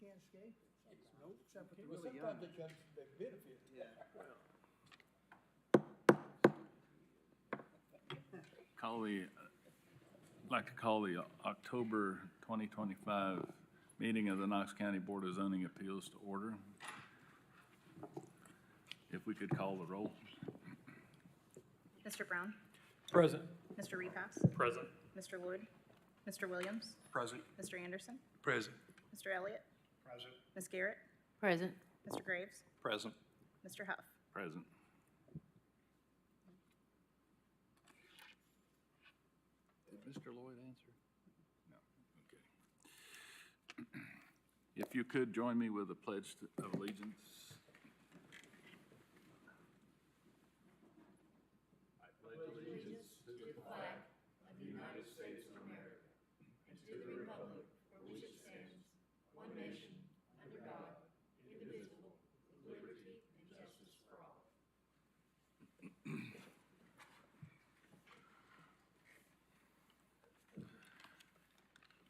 can't escape it. Nope. Except for the Well, really sometimes young. they benefit. Yeah. I'd like to call the October 2025 meeting of the Knox County Board of Zoning Appeals to order. If we could call the roll. Mr. Brown? Present. Mr. Repass? Present. Mr. Wood? Mr. Williams? Present. Mr. Anderson? Present. Mr. Elliott? Present. Ms. Garrett? Present. Mr. Graves? Present. Mr. Huff? Present. Did Mr. Lloyd answer? No. Okay. If you could join me with a pledge of allegiance.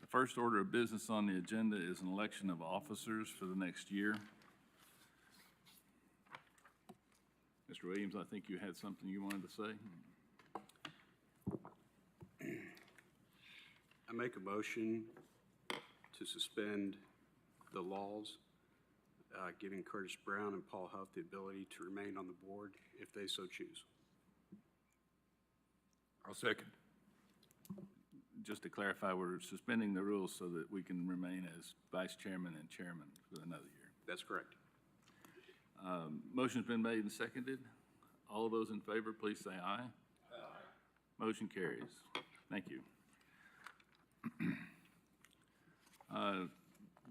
The first order of business on the agenda is an election of officers for the next year. Mr. Williams, I think you had something you wanted to say? I make a motion to suspend the laws, giving Curtis Brown and Paul Huff the ability to remain on the board if they so choose. I'll second. Just to clarify, we're suspending the rules so that we can remain as vice chairman and chairman for another year. That's correct. Motion's been made and seconded. All those in favor, please say aye. Aye. Motion carries. Thank you.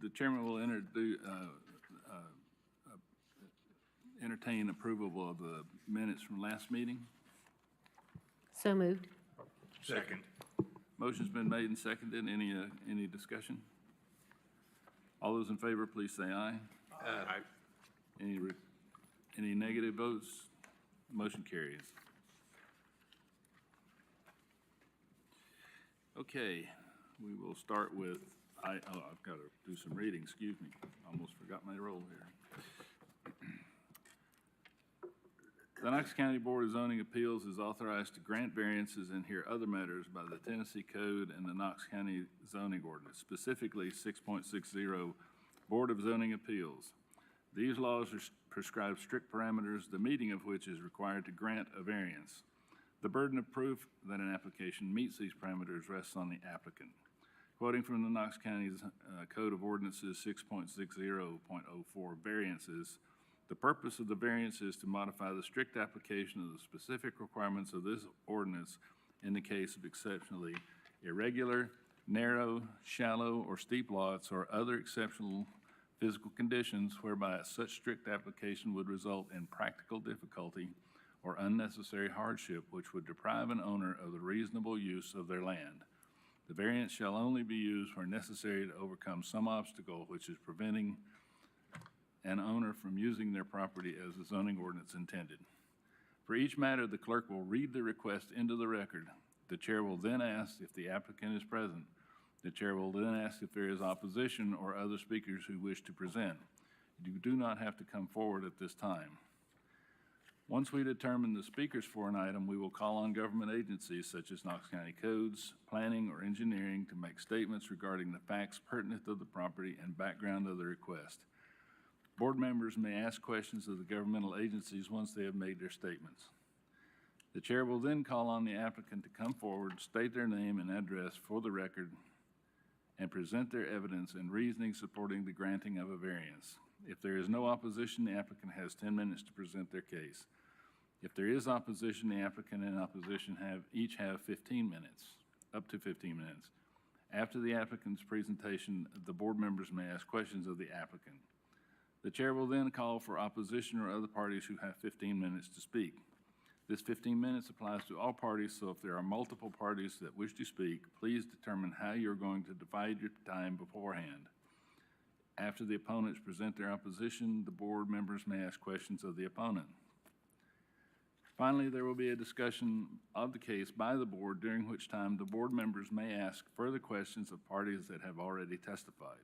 The chairman will entertain approval of the minutes from last meeting. So moved. Second. Motion's been made and seconded. Any discussion? All those in favor, please say aye. Aye. Any negative votes? Motion carries. Okay, we will start with, I've got to do some reading, excuse me. Almost forgot my role here. The Knox County Board of Zoning Appeals is authorized to grant variances and hear other matters by the Tennessee Code and the Knox County Zoning Ordinance, specifically 6.60 Board of Zoning Appeals. These laws prescribe strict parameters, the meeting of which is required to grant a variance. The burden of proof that an application meets these parameters rests on the applicant. Quoting from the Knox County's Code of Ordinances 6.60.04 variances, the purpose of the variance is to modify the strict application of the specific requirements of this ordinance in the case of exceptionally irregular, narrow, shallow, or steep lots or other exceptional physical conditions whereby such strict application would result in practical difficulty or unnecessary hardship which would deprive an owner of the reasonable use of their land. The variance shall only be used where necessary to overcome some obstacle which is preventing an owner from using their property as the zoning ordinance intended. For each matter, the clerk will read the request into the record. The chair will then ask if the applicant is present. The chair will then ask if there is opposition or other speakers who wish to present. You do not have to come forward at this time. Once we determine the speakers for an item, we will call on government agencies such as Knox County Codes, Planning, or Engineering to make statements regarding the facts pertinent to the property and background of the request. Board members may ask questions of the governmental agencies once they have made their statements. The chair will then call on the applicant to come forward, state their name and address for the record, and present their evidence and reasoning supporting the granting of a variance. If there is no opposition, the applicant has 10 minutes to present their case. If there is opposition, the applicant and opposition each have 15 minutes, up to 15 minutes. After the applicant's presentation, the board members may ask questions of the applicant. The chair will then call for opposition or other parties who have 15 minutes to speak. This 15 minutes applies to all parties, so if there are multiple parties that wish to speak, please determine how you're going to divide your time beforehand. After the opponents present their opposition, the board members may ask questions of the opponent. Finally, there will be a discussion of the case by the board, during which time the board members may ask further questions of parties that have already testified.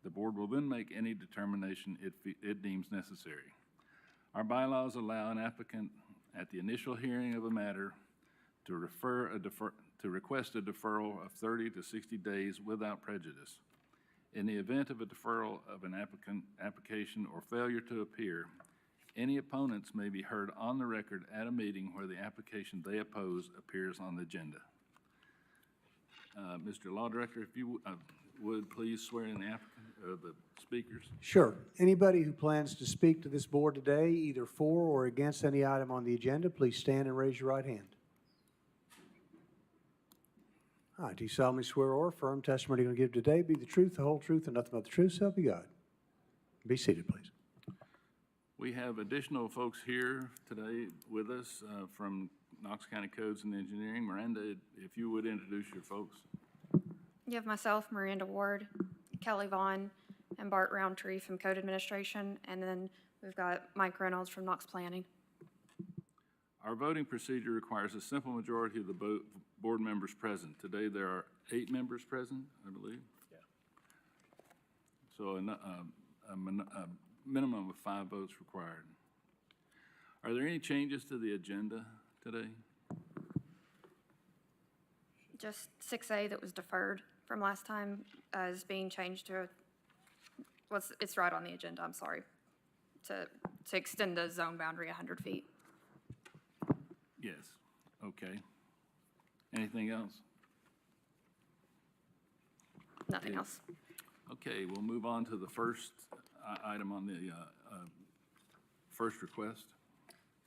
The board will then make any determination it deems necessary. Our bylaws allow an applicant at the initial hearing of a matter to request a deferral of 30 to 60 days without prejudice. In the event of a deferral of an application or failure to appear, any opponents may be heard on the record at a meeting where the application they oppose appears on the agenda. Mr. Law Director, if you would please swear in the applicant, the speakers. Sure. Anybody who plans to speak to this board today, either for or against any item on the agenda, please stand and raise your right hand. I do solemnly swear or affirm testimony you're going to give today be the truth, the whole truth, and nothing but the truth, so help you God. Be seated, please. We have additional folks here today with us from Knox County Codes and Engineering. Miranda, if you would introduce your folks. You have myself, Miranda Ward, Kelly Vaughn, and Bart Roundtree from Code Administration, and then we've got Mike Reynolds from Knox Planning. Our voting procedure requires a simple majority of the board members present. Today, there are 8 members present, I believe. Yeah. So a minimum of 5 votes required. Are there any changes to the agenda today? Just 6A that was deferred from last time is being changed to, it's right on the agenda, I'm sorry, to extend the zone boundary 100 feet. Yes, okay. Anything else? Nothing else. Okay, we'll move on to the first item on the first request.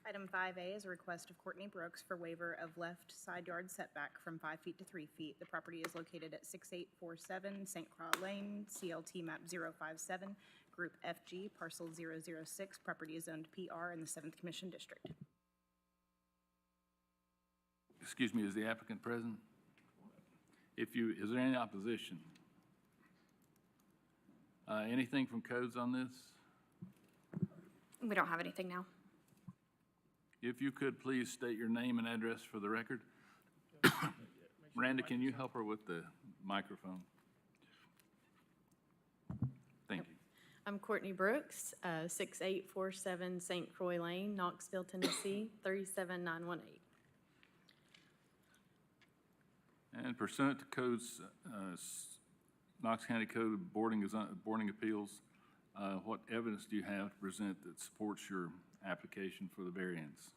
Item 5A is a request of Courtney Brooks for waiver of left side yard setback from 5 feet to 3 feet. The property is located at 6847 St. Croix Lane, CLT map 057, group FG, parcel 006. Property is zoned PR in the 7th Commission District. Excuse me, is the applicant present? Is there any opposition? Anything from codes on this? We don't have anything now. If you could please state your name and address for the record. Miranda, can you help her with the microphone? Thank you. I'm Courtney Brooks, 6847 St. Croix Lane, Knoxville, Tennessee, 37918. And pursuant to codes, Knox County Code of Boarding Appeals, what evidence do you have to present that supports your application for the variance?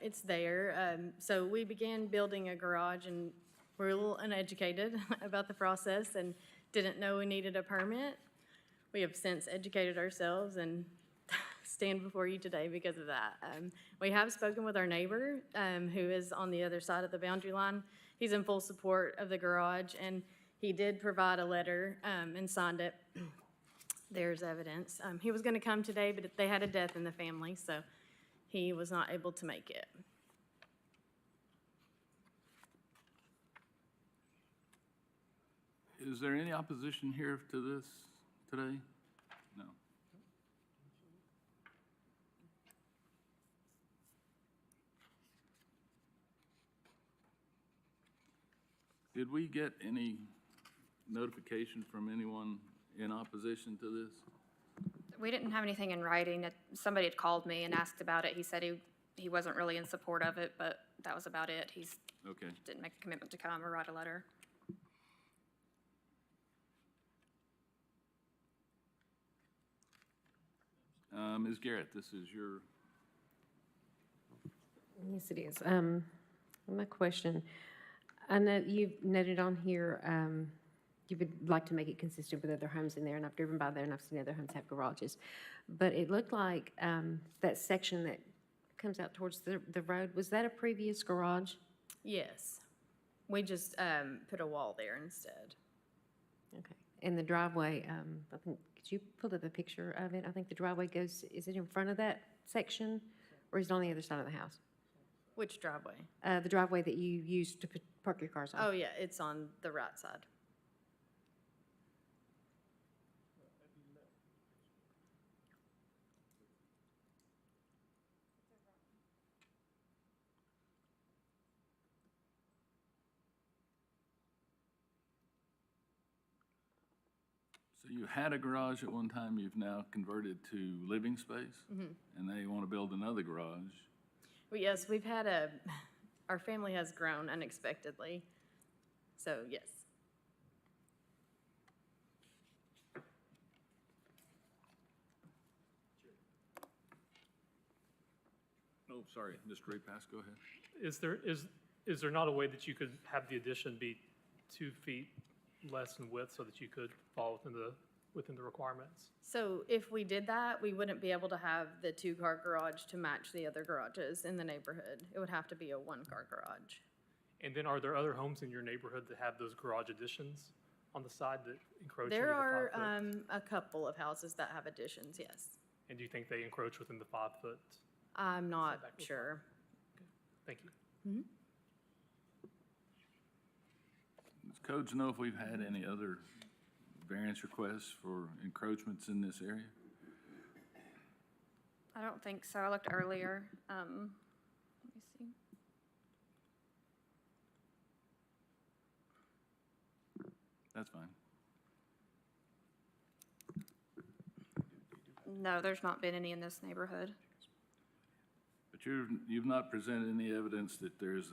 It's there. So we began building a garage and we're a little uneducated about the process and didn't know we needed a permit. We have since educated ourselves and stand before you today because of that. We have spoken with our neighbor who is on the other side of the boundary line. He's in full support of the garage and he did provide a letter and signed it. There's evidence. He was going to come today, but they had a death in the family, so he was not able to make it. Is there any opposition here to this today? No. Did we get any notification from anyone in opposition to this? We didn't have anything in writing. Somebody had called me and asked about it. He said he wasn't really in support of it, but that was about it. He didn't make a commitment to come or write a letter. Ms. Garrett, this is your... Yes, it is. My question, I know you've noted on here, you would like to make it consistent with other homes in there, and I've driven by there and I've seen other homes have garages. But it looked like that section that comes out towards the road, was that a previous garage? Yes. We just put a wall there instead. Okay. And the driveway, I think, could you pull up a picture of it? I think the driveway goes, is it in front of that section or is it on the other side of the house? Which driveway? The driveway that you use to park your cars on. Oh, yeah, it's on the right side. So you had a garage at one time, you've now converted to living space? And now you want to build another garage? Well, yes, we've had our family has grown unexpectedly, so yes. Oh, sorry, Mr. Repass, go ahead. Is there not a way that you could have the addition be 2 feet less in width so that you could fall within the requirements? So if we did that, we wouldn't be able to have the 2-car garage to match the other garages in the neighborhood. It would have to be a 1-car garage. And then are there other homes in your neighborhood that have those garage additions on the side that encroach into the There 5 are foot? a couple of houses that have additions, yes. And do you think they encroach within the 5 foot? I'm not Setback sure. Thank you. Does codes know if we've had any other variance requests for encroachments in this area? I don't think so. I looked earlier. Let me see. That's fine. No, there's not been any in this neighborhood. But you've not presented any evidence that there's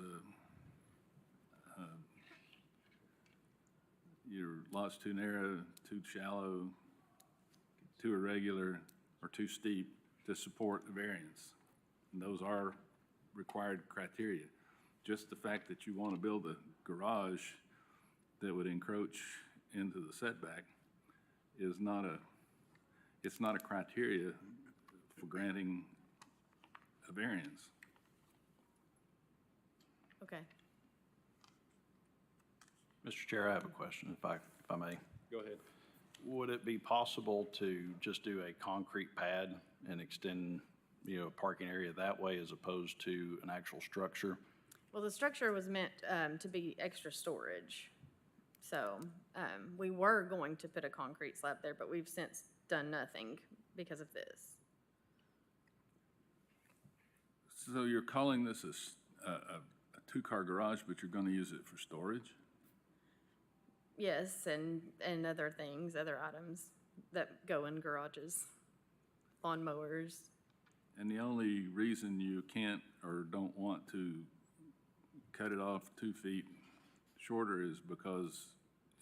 your lot's too narrow, too shallow, too irregular, or too steep to support a variance. And those are required criteria. Just the fact that you want to build a garage that would encroach into the setback is not a criteria for granting a variance. Okay. Mr. Chair, I have a question, if I may. Go ahead. Would it be possible to just do a concrete pad and extend, a parking area that way as opposed to an actual structure? Well, the structure was meant to be extra storage. So we were going to put a concrete slab there, but we've since done nothing because of this. So you're calling this a two-car garage, but you're going to use it for storage? Yes, and other things, other items that go in garages, lawnmowers. And the only reason you can't or don't want to cut it off 2 feet shorter is because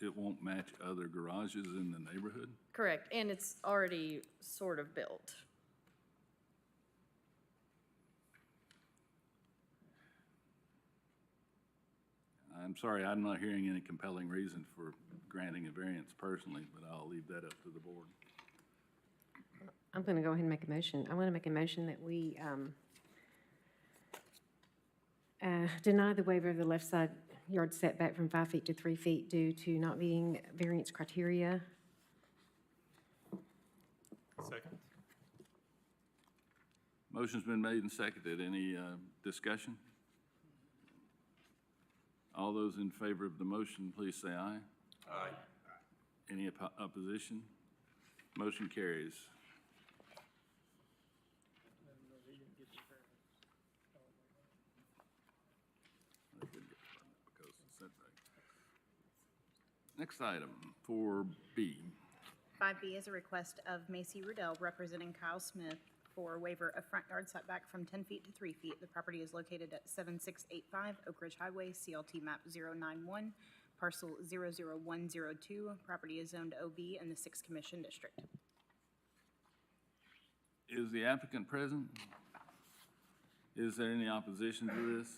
it won't match other garages in the neighborhood? Correct, and it's already sort of built. I'm sorry, I'm not hearing any compelling reason for granting a variance personally, but I'll leave that up to the board. I'm going to go ahead and make a motion. I want to make a motion that we deny the waiver of the left side yard setback from 5 feet to 3 feet due to not meeting variance criteria. Second. Motion's been made and seconded. Any discussion? All those in favor of the motion, please say aye. Aye. Any opposition? Motion carries. Next item, 4B. 5B is a request of Macy Rudell representing Kyle Smith for waiver of front yard setback from 10 feet to 3 feet. The property is located at 7685 Oak Ridge Highway, CLT map 091, parcel 00102. Property is zoned OB in the 6th Commission District. Is the applicant present? Is there any opposition to this?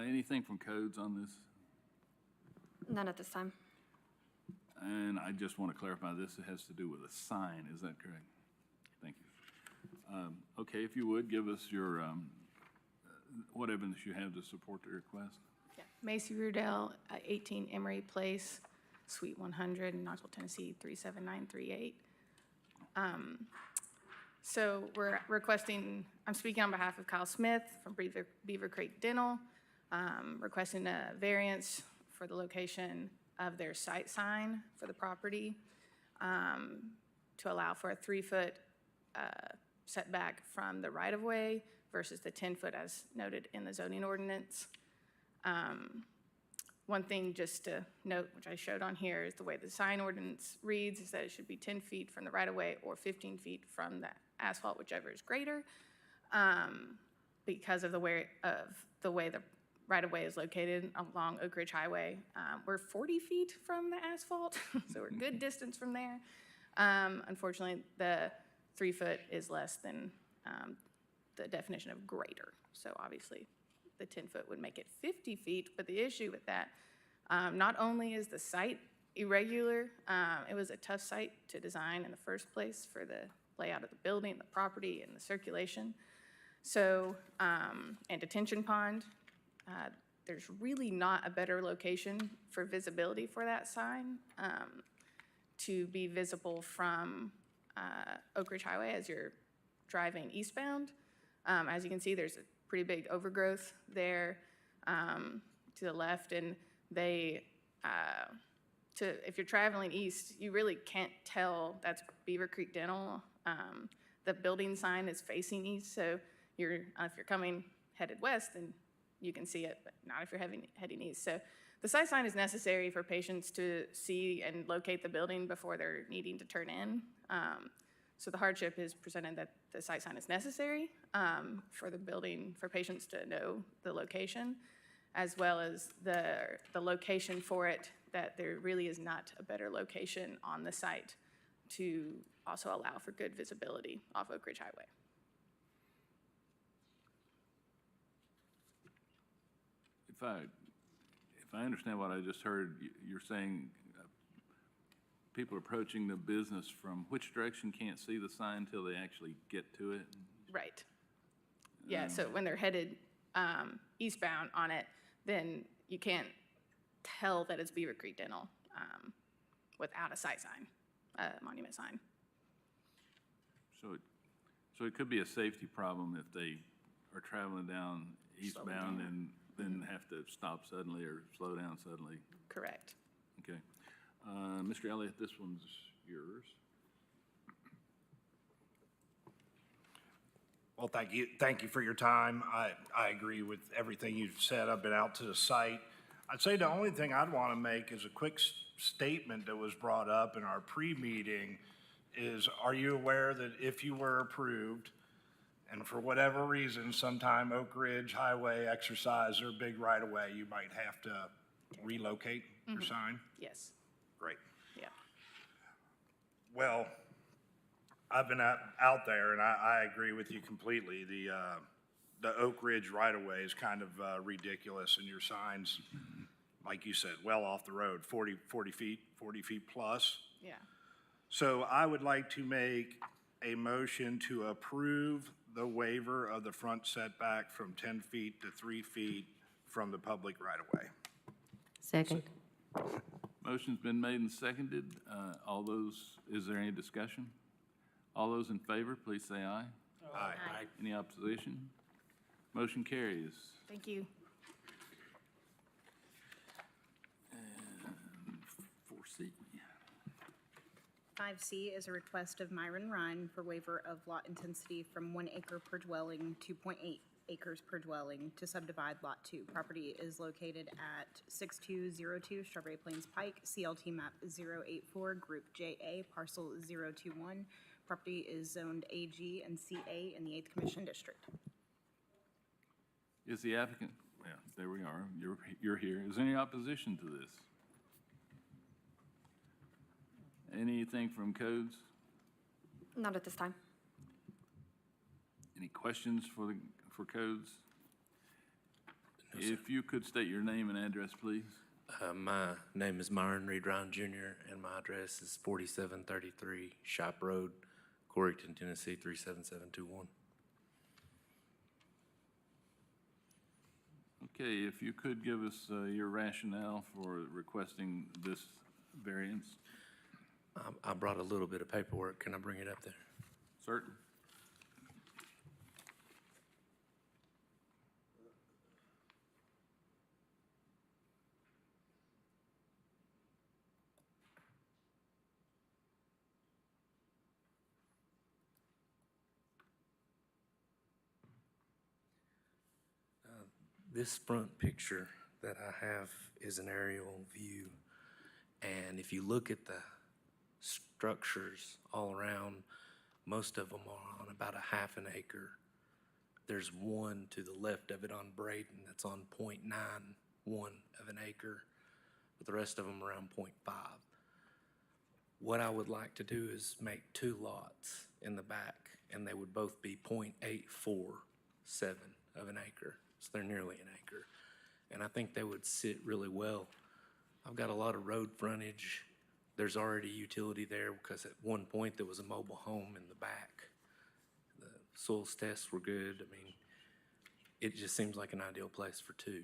Anything from codes on this? None at this time. And I just want to clarify, this has to do with a sign, is that correct? Thank you. Okay, if you would, give us your, what evidence you have to support the request. Yeah. Macy Rudell, 18 Emory Place, Suite 100, in Knoxville, Tennessee, 37938. So we're requesting, I'm speaking on behalf of Kyle Smith from Beaver Creek Dental, requesting a variance for the location of their site sign for the property to allow for a 3-foot setback from the right-of-way versus the 10-foot as noted in the zoning ordinance. One thing just to note, which I showed on here, is the way the sign ordinance reads is that it should be 10 feet from the right-of-way or 15 feet from the asphalt, whichever is greater. Because of the way the right-of-way is located along Oak Ridge Highway, we're 40 feet from the asphalt, so we're a good distance from there. Unfortunately, the 3 foot is less than the definition of greater. So obviously, the 10-foot would make it 50 feet, but the issue with that, not only is the site irregular, it was a tough site to design in the first place for the layout of the building, the property, and the circulation. So, and detention pond, there's really not a better location for visibility for that sign to be visible from Oak Ridge Highway as you're driving eastbound. As you can see, there's a pretty big overgrowth there to the left, and if you're traveling east, you really can't tell that's Beaver Creek Dental. The building sign is facing east, so if you're coming headed west, then you can see it, but not if you're heading east. So the site sign is necessary for patients to see and locate the building before they're needing to turn in. So the hardship is presented that the site sign is necessary for the building, for patients to know the location, as well as the location for it, that there really is not a better location on the site to also allow for good visibility off Oak Ridge Highway. If I understand what I just heard, you're saying people approaching the business from which direction can't see the sign until they actually get to it? Right. Yeah, so when they're headed eastbound on it, then you can't tell that it's Beaver Creek Dental without a site sign, a monument sign. So it could be a safety problem if they are traveling down eastbound and then have to stop suddenly or slow down suddenly. Correct. Okay. Mr. Elliott, this one's yours. Well, thank you for your time. I agree with everything you've said. I've been out to the site. I'd say the only thing I'd want to make is a quick statement that was brought up in our pre-meeting is, are you aware that if you were approved, and for whatever reason, sometime Oak Ridge Highway exercise their big right-of-way, you might have to relocate your sign? Yes. Great. Yeah. Well, I've been out there, and I agree with you completely. The Oak Ridge right-of-way is kind of ridiculous, and your signs, like you said, well off the road, 40 feet plus. Yeah. So I would like to make a motion to approve the waiver of the front setback from 10 feet to 3 feet from the public right-of-way. Second. Motion's been made and seconded. Is there any discussion? All those in favor, please say aye. Aye. Any opposition? Motion carries. Thank you. And 4C. 5C is a request of Myron Ryan for waiver of lot intensity from 1 acre per dwelling to 0.8 acres per dwelling to subdivide Lot 2. Property is located at 6202 Strawberry Plains Pike, CLT map 084, group JA, parcel 021. Property is zoned AG and CA in the 8th Commission District. Is the applicant, yeah, there we are, you're here. Is there any opposition to this? Anything from codes? Not at this time. Any questions for codes? If you could state your name and address, please. My name is Myron Reed Ryan Jr., and my address is 4733 Shop Road, Corrington, Tennessee, 37721. Okay, if you could give us your rationale for requesting this variance. I brought a little bit of paperwork. Can I bring it up there? Certain. This front picture that I have is an aerial view. And if you look at the structures all around, most of them are on about a half an acre. There's one to the left of it on Braden that's on 0.91 of an acre, but the rest of them around 0.5. What I would like to do is make 2 lots in the back, and they would both be 0.847 of an acre. So they're nearly an acre. And I think they would sit really well. I've got a lot of road frontage. There's already utility there because at one point there was a mobile home in the back. The soils tests were good. I mean, it just seems like an ideal place for 2.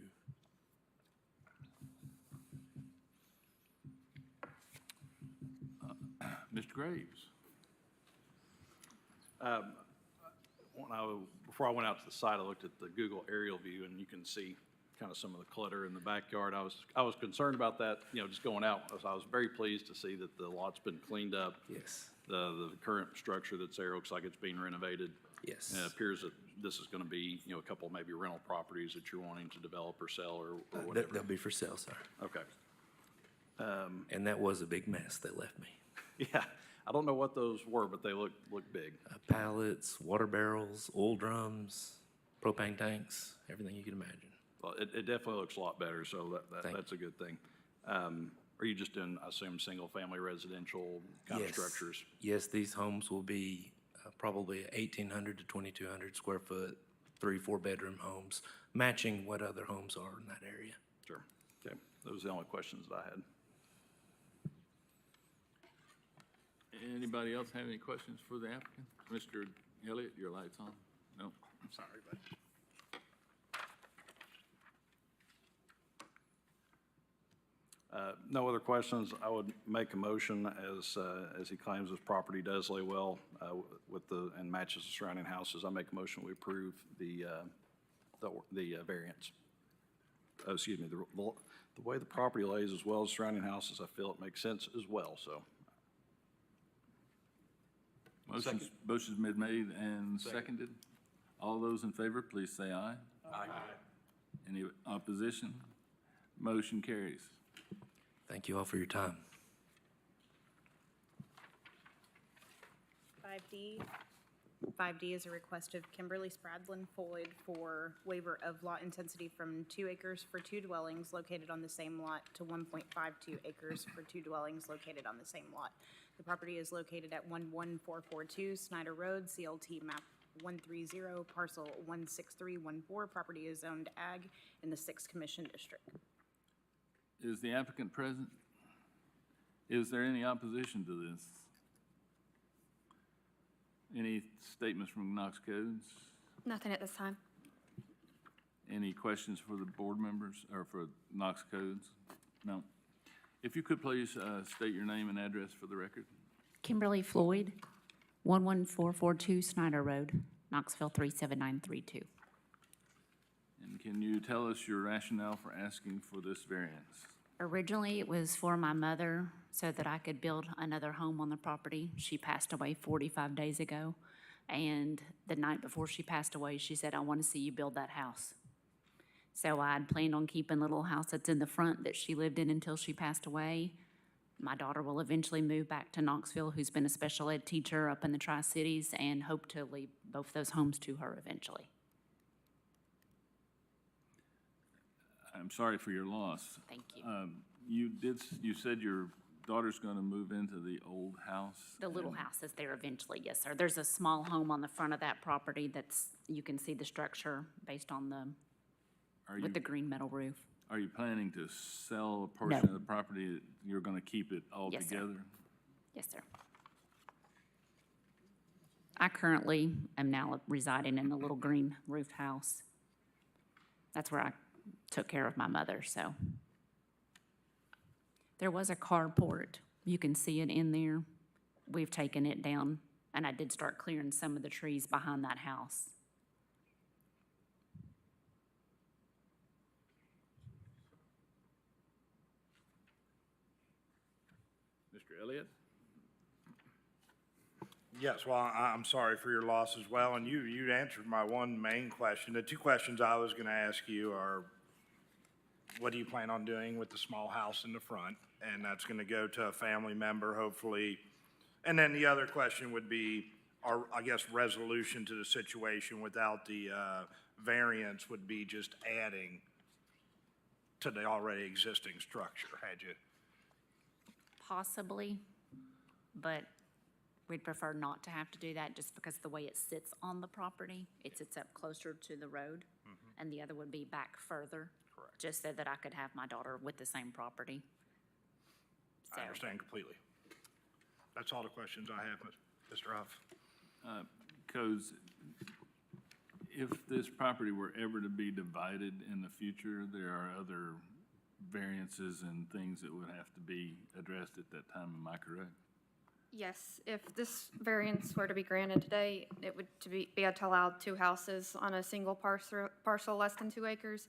Mr. Graves? Before I went out to the site, I looked at the Google aerial view, and you can see kind of some of the clutter in the backyard. I was concerned about that, just going out. I was very pleased to see that the lot's been cleaned up. Yes. The current structure that's there looks like it's being renovated. Yes. And it appears that this is going to be, a couple maybe rental properties that you're wanting to develop or sell or whatever. They'll be for sale, sir. Okay. And that was a big mess they left me. Yeah, I don't know what those were, but they look big. Pallets, water barrels, oil drums, propane tanks, everything you can imagine. Well, it definitely looks a lot better, so that's a good thing. Are you just doing, I assume, single-family residential kind of Yes. structures? Yes, these homes will be probably 1,800 to 2,200 square foot, 3-4 bedroom homes, matching what other homes are in that area. Sure. Okay, those are the only questions that I had. Anybody else have any questions for the applicant? Mr. Elliott, your light's on? No, I'm sorry, but. No other questions. I would make a motion as he claims his property does lay well and matches the surrounding houses. I make a motion we approve the variance. Oh, excuse me, the way the property lays as well as surrounding houses, I feel it makes sense as well, so. Motion's been made and seconded. All those in favor, please say aye. Aye. Any opposition? Motion carries. Thank you all for your time. 5D is a request of Kimberly Spradlin Floyd for waiver of lot intensity from 2 acres for 2 dwellings located on the same lot to 1.52 acres for 2 dwellings located on the same lot. The property is located at 11442 Snyder Road, CLT map 130, parcel 16314. Property is zoned ag in the 6th Commission District. Is the applicant present? Is there any opposition to this? Any statements from Knox Codes? Nothing at this time. Any questions for the board members or for Knox Codes? No. If you could please state your name and address for the record. Kimberly Floyd, 11442 Snyder Road, Knoxville 37932. And can you tell us your rationale for asking for this variance? Originally, it was for my mother so that I could build another home on the property. She passed away 45 days ago, and the night before she passed away, she said, "I want to see you build that house." So I'd planned on keeping the little house that's in the front that she lived in until she passed away. My daughter will eventually move back to Knoxville, who's been a special ed teacher up in the Tri-Cities, and hope to leave both those homes to her eventually. I'm sorry for your loss. Thank you. You said your daughter's going to move into the old house? The little house is there eventually, yes, sir. There's a small home on the front of that property that's, you can see the structure based on with the green metal roof. Are you planning to sell a portion of the property? You're going to keep it all Yes, sir. together? Yes, sir. I currently am now residing in the little green roofed house. That's where I took care of my mother, so. There was a carport. You can see it in there. We've taken it down, and I did start clearing some of the trees behind that house. Mr. Elliott? Yes, well, I'm sorry for your loss as well, and you answered my one main question. The 2 questions I was going to ask you are, what do you plan on doing with the small house in the front? And that's gonna go to a family member, hopefully. And then the other question would be, our, I guess, resolution to the situation without the, variance would be just adding to the already existing structure, had you? Possibly, but we'd prefer not to have to do that just because the way it sits on the property, it sits up closer to the road, and the other would be back further. Correct. Just so that I could have my daughter with the same property. I So, understand completely. That's all the questions I have, Mr. Huff. Codes, if this property were ever to be divided in the future, there are other variances and things that would have to be addressed at that time, am I correct? Yes, if this variance were to be granted today, it would be able to allow 2 houses on a single parcel less than 2 acres.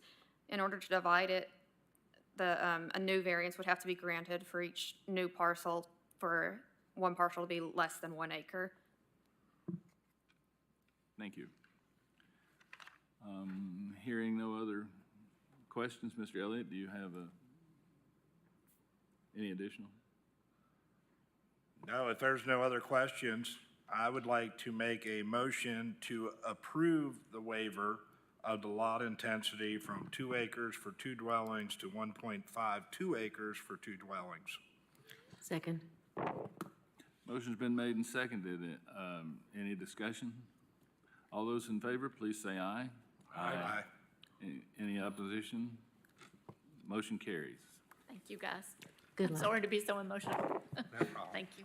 In order to divide it, a new variance would have to be granted for each new parcel for one parcel to be less than 1 acre. Thank you. Hearing no other questions, Mr. Elliott, do you have any additional? No, if there's no other questions, I would like to make a motion to approve the waiver of the lot intensity from 2 acres for 2 dwellings to 1.52 acres for 2 dwellings. Second. Motion's been made and seconded. Any discussion? All those in favor, please say aye. Aye. Any opposition? Motion carries. thank you, guys. Good I'm luck. sorry to be so emotional. No problem. Thank you.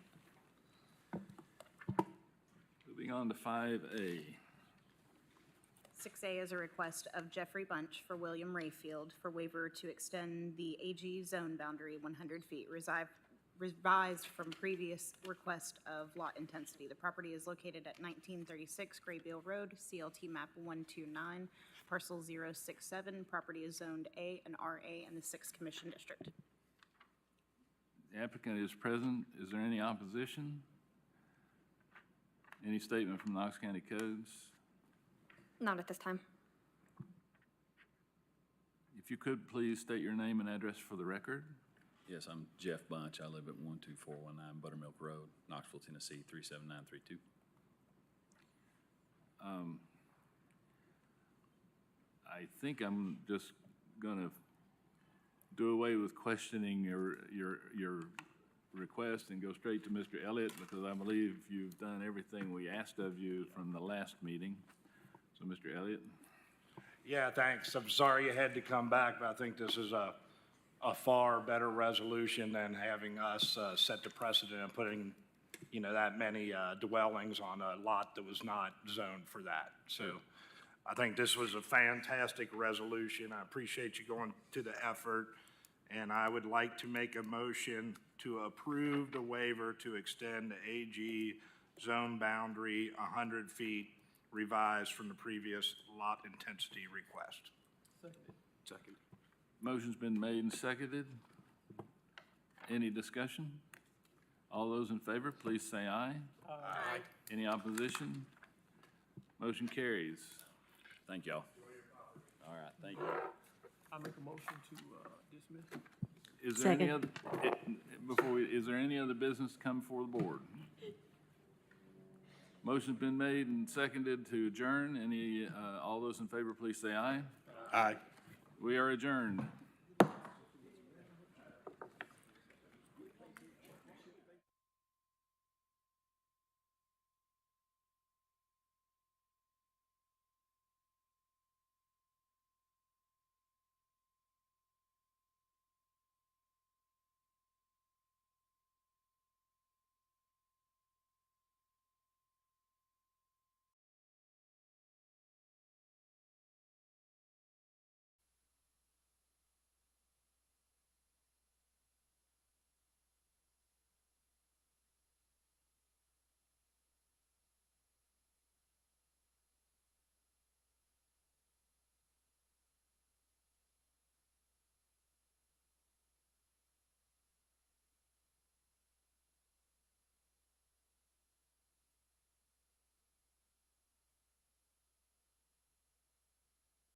Moving on to 5A. 6A is a request of Jeffrey Bunch for William Rayfield for waiver to extend the AG zone boundary 100 feet, revised from previous request of lot intensity. The property is located at 1936 Graybill Road, CLT map 129, parcel 067. Property is zoned A and RA in the 6th Commission District. The applicant is present. Is there any opposition? Any statement from Knox County Codes? Not at this time. If you could, please state your name and address for the record. Yes, I'm Jeff Bunch. I live at 12419 Buttermilk Road, Knoxville, Tennessee, 37932. I think I'm just gonna do away with questioning your request and go straight to Mr. Elliott, because I believe you've done everything we asked of you from the last meeting. So, Mr. Elliott? Yeah, thanks. I'm sorry you had to come back, but I think this is a far better resolution than having us set the precedent and putting, that many dwellings on a lot that was not zoned for that. So I think this was a fantastic resolution. I appreciate you going to the effort, and I would like to make a motion to approve the waiver to extend the AG zone boundary 100 feet revised from the previous lot intensity request. Second. Motion's been made and seconded. Any discussion? All those in favor, please say aye. Aye. Any opposition? Motion carries. Thank y'all. All right, thank you. I make a motion to dismiss. Is there any Second. other, is there any other business to come before the board? Motion's been made and seconded to adjourn. All those in favor, please say aye. Aye. We are adjourned.